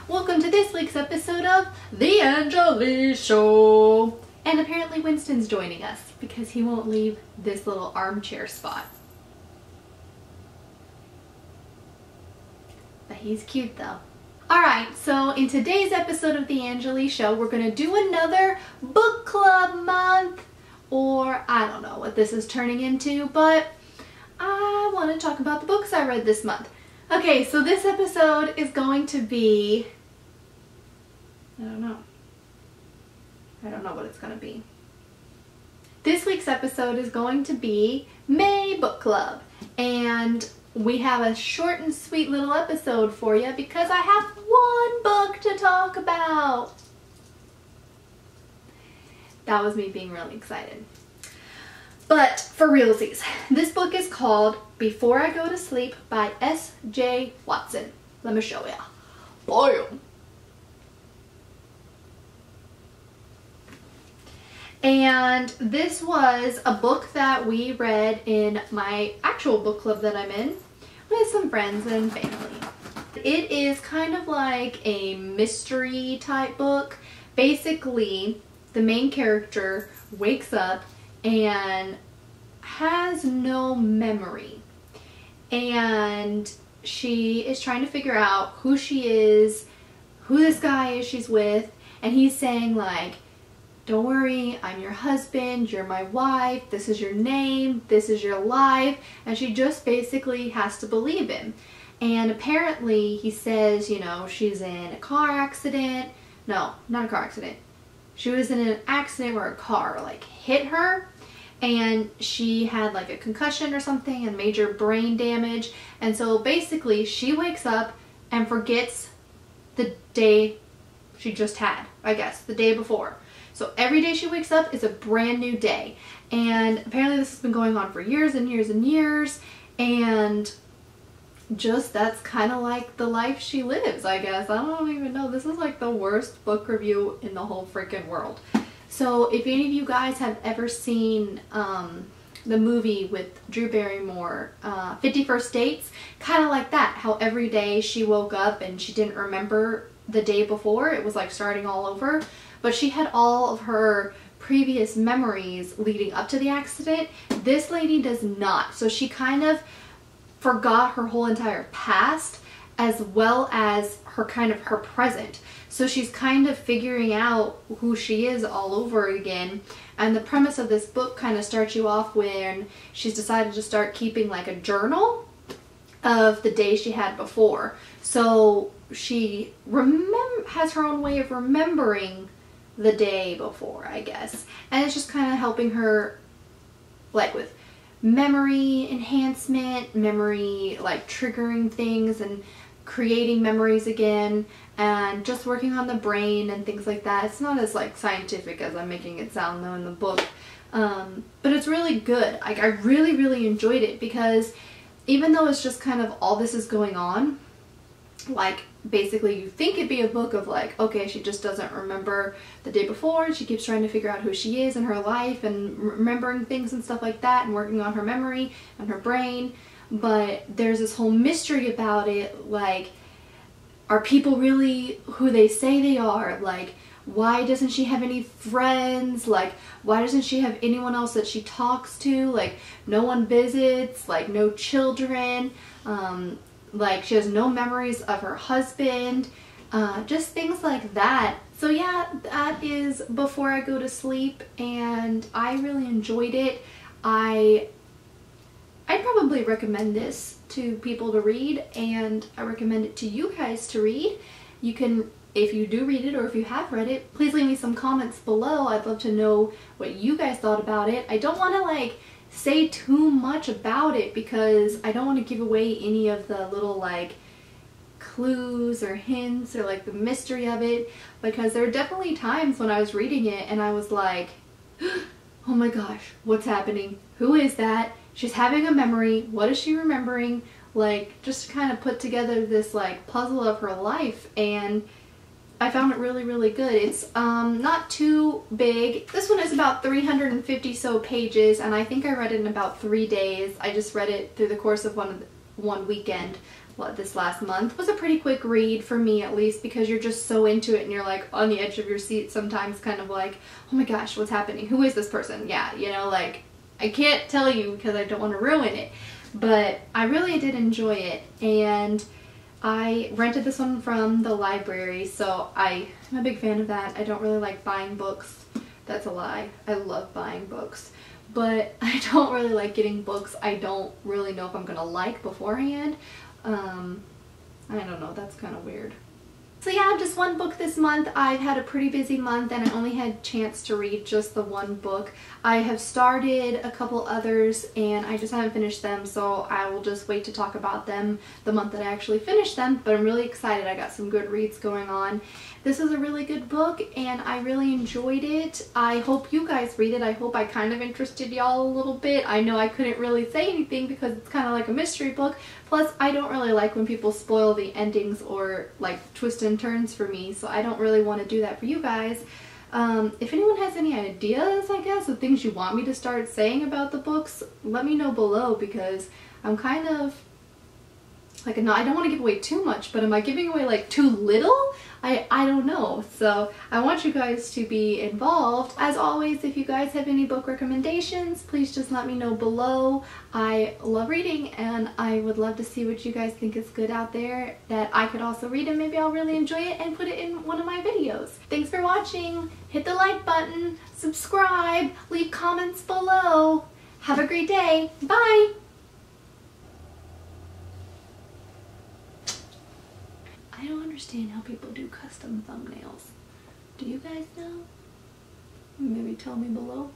Welcome to this week's episode of The Angelee Show. And apparently Winston's joining us because he won't leave this little armchair spot. But he's cute though. Alright, so in today's episode of The Angelee Show, we're going to do another book club month. Or I don't know what this is turning into, but I want to talk about the books I read this month. Okay, so this episode is going to be, I don't know what it's going to be. This week's episode is going to be May Book Club, and we have a short and sweet little episode for you because I have one book to talk about. That was me being really excited. But for realsies, this book is called Before I Go to Sleep by S.J. Watson. Let me show ya. Boom! And this was a book that we read in my actual book club that I'm in with some friends and family. It is kind of like a mystery type book. Basically, the main character wakes up and has no memory, and she is trying to figure out who she is, who this guy is she's with, and he's saying like, don't worry, I'm your husband, you're my wife, this is your name, this is your life, and she just basically has to believe him. And apparently he says, you know, she's in a car accident. No, not a car accident. She was in an accident where a car like hit her, and she had like a concussion or something and major brain damage. And so basically she wakes up and forgets the day she just had, I guess, the day before. So every day she wakes up is a brand new day. And apparently this has been going on for years and years and years. And just that's kind of like the life she lives, I guess. I don't even know. This is like the worst book review in the whole freaking world. So if any of you guys have ever seen the movie with Drew Barrymore, 50 First Dates, kind of like that. How every day she woke up and she didn't remember the day before. It was like starting all over. But she had all of her previous memories leading up to the accident. This lady does not. So she kind of forgot her whole entire past as well as her her present. So she's kind of figuring out who she is all over again. And the premise of this book kind of starts you off when she's decided to start keeping like a journal of the day she had before. So she has her own way of remembering the day before, I guess. And it's just kind of helping her like with memory enhancement, memory like triggering things and creating memories again, and just working on the brain and things like that. It's not as like scientific as I'm making it sound though in the book, but it's really good. Like I really enjoyed it because even though it's just kind of all this is going on, like basically you think it'd be a book of like, okay, she just doesn't remember the day before and she keeps trying to figure out who she is in her life and remembering things and stuff like that and working on her memory and her brain. But there's this whole mystery about it, like, are people really who they say they are? Like, why doesn't she have any friends? Like, why doesn't she have anyone else that she talks to? Like, no one visits, like no children, like she has no memories of her husband, just things like that. So yeah, that is Before I Go to Sleep, and I really enjoyed it. I'd probably recommend this to people to read, and I recommend it to you guys to read. You can, if you do read it or if you have read it, please leave me some comments below. I'd love to know what you guys thought about it. I don't want to like say too much about it because I don't want to give away any of the little like clues or hints or like the mystery of it, because there are definitely times when I was reading it and I was like, oh my gosh, what's happening? Who is that? She's having a memory. What is she remembering? Like, just kind of put together this like puzzle of her life, and I found it really good. It's not too big. This one is about 350 so pages, and I think I read it in about 3 days. I just read it through the course of one weekend this last month was a pretty quick read for me, at least, because you're just so into it and you're like on the edge of your seat sometimes, kind of like, oh my gosh, what's happening? Who is this person? Yeah, you know, like I can't tell you because I don't want to ruin it, but I really did enjoy it. And I rented this one from the library, so I'm a big fan of that. I don't really like buying books. That's a lie. I love buying books, but I don't really like getting books I don't really know if I'm gonna like beforehand. I don't know, that's kind of weird. So yeah, just one book this month. I've had a pretty busy month and I only had a chance to read just the one book. I have started a couple others and I just haven't finished them, so I will just wait to talk about them the month that I actually finish them, but I'm really excited. I got some good reads going on. This is a really good book and I really enjoyed it. I hope you guys read it. I hope I kind of interested y'all a little bit. I know I couldn't really say anything because it's kind of like a mystery book. Plus, I don't really like when people spoil the endings or like twist and turns for me, so I don't really want to do that for you guys. If anyone has any ideas, I guess, of things you want me to start saying about the books, let me know below, because I'm kind of like, no, I don't want to give away too much, but am I giving away like too little? I don't know. So I want you guys to be involved. As always, if you guys have any book recommendations, please just let me know below. I love reading and I would love to see what you guys think is good out there that I could also read, and maybe I'll really enjoy it and put it in one of my videos. Thanks for watching. Hit the like button, subscribe, leave comments below. Have a great day. Bye! I don't understand how people do custom thumbnails. Do you guys know? Maybe tell me below.